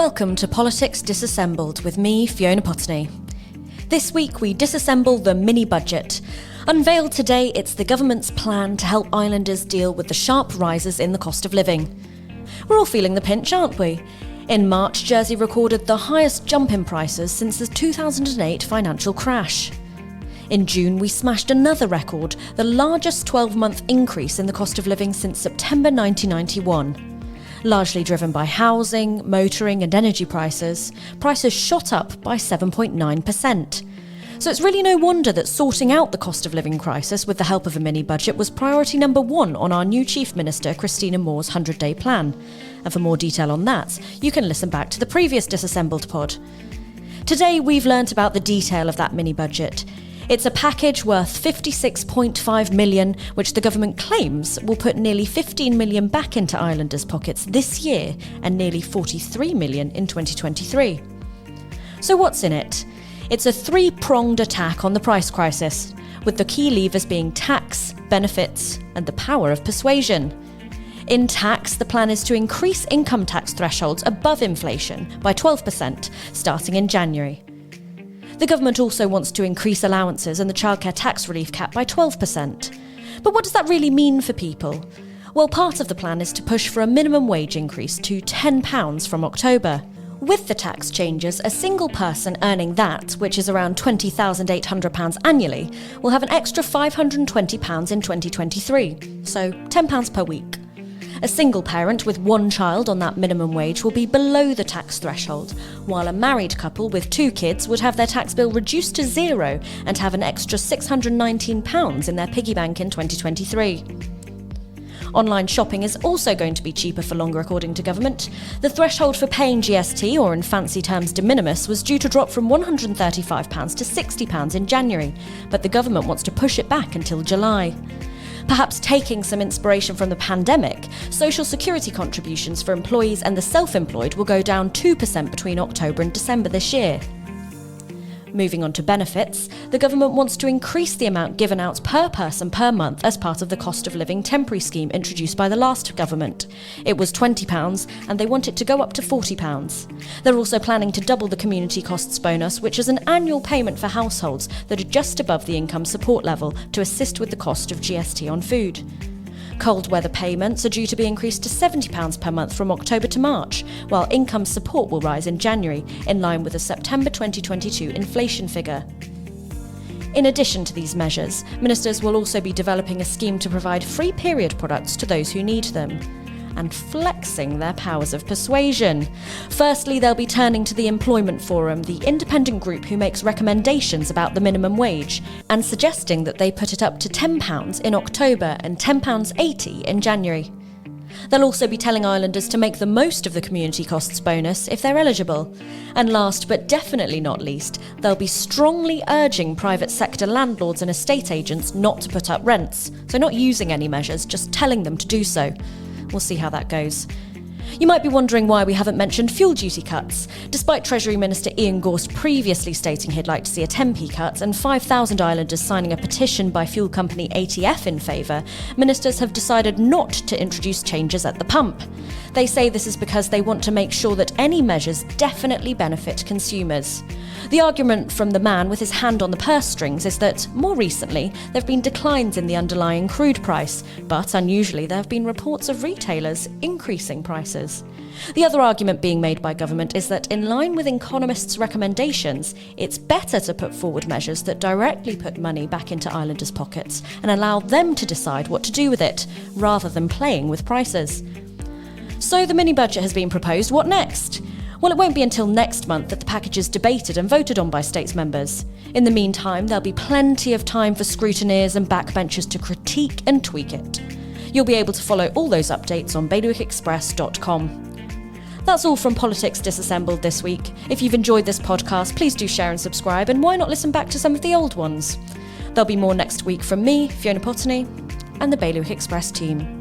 Welcome to Politics Disassembled with me, Fiona Potney. This week we disassemble the mini-budget. Unveiled today, it's the government's plan to help islanders deal with the sharp rises in the cost of living. We're all feeling the pinch, aren't we? In March, Jersey recorded the highest jump in prices since the 2008 financial crash. In June, we smashed another record, the largest 12-month increase in the cost of living since September 1991. Largely driven by housing, motoring and energy prices shot up by 7.9%. So it's really no wonder that sorting out the cost of living crisis with the help of a mini-budget was priority number one on our new Chief Minister, Christina Moore's 100-day plan. And for more detail on that, you can listen back to the previous Disassembled pod. Today we've learnt about the detail of that mini-budget. It's a package worth $56.5 million, which the government claims will put nearly $15 million back into islanders' pockets this year and nearly $43 million in 2023. So what's in it? It's a three-pronged attack on the price crisis, with the key levers being tax, benefits, and the power of persuasion. In tax, the plan is to increase income tax thresholds above inflation by 12%, starting in January. The government also wants to increase allowances and the childcare tax relief cap by 12%. But what does that really mean for people? Well, part of the plan is to push for a minimum wage increase to £10 from October. With the tax changes, a single person earning that, which is around £20,800 annually, will have an extra £520 in 2023, so £10 per week. A single parent with one child on that minimum wage will be below the tax threshold, while a married couple with two kids would have their tax bill reduced to zero and have an extra £619 in their piggy bank in 2023. Online shopping is also going to be cheaper for longer, according to government. The threshold for paying GST, or in fancy terms de minimis, was due to drop from £135 to £60 in January, but the government wants to push it back until July. Perhaps taking some inspiration from the pandemic, social security contributions for employees and the self-employed will go down 2% between October and December this year. Moving on to benefits, the government wants to increase the amount given out per person per month as part of the cost of living temporary scheme introduced by the last government. It was £20 and they want it to go up to £40. They're also planning to double the community costs bonus, which is an annual payment for households that are just above the income support level to assist with the cost of GST on food. Cold weather payments are due to be increased to £70 per month from October to March, while income support will rise in January, in line with the September 2022 inflation figure. In addition to these measures, ministers will also be developing a scheme to provide free period products to those who need them, and flexing their powers of persuasion. Firstly, they'll be turning to the Employment Forum, the independent group who makes recommendations about the minimum wage, and suggesting that they put it up to £10 in October and £10.80 in January. They'll also be telling islanders to make the most of the community costs bonus if they're eligible. And last but definitely not least, they'll be strongly urging private sector landlords and estate agents not to put up rents, so not using any measures, just telling them to do so. We'll see how that goes. You might be wondering why we haven't mentioned fuel duty cuts. Despite Treasury Minister Ian Gorst previously stating he'd like to see a 10p cut and 5,000 islanders signing a petition by fuel company ATF in favour, ministers have decided not to introduce changes at the pump. They say this is because they want to make sure that any measures definitely benefit consumers. The argument from the man with his hand on the purse strings is that, more recently, there have been declines in the underlying crude price, but unusually there have been reports of retailers increasing prices. The other argument being made by government is that, in line with economists' recommendations, it's better to put forward measures that directly put money back into islanders' pockets and allow them to decide what to do with it, rather than playing with prices. So the mini-budget has been proposed. What next? Well, it won't be until next month that the package is debated and voted on by states members. In the meantime, there'll be plenty of time for scrutineers and backbenchers to critique and tweak it. You'll be able to follow all those updates on bailiwickexpress.com. That's all from Politics Disassembled this week. If you've enjoyed this podcast, please do share and subscribe, and why not listen back to some of the old ones? There'll be more next week from me, Fiona Potney, and the Bailiwick Express team.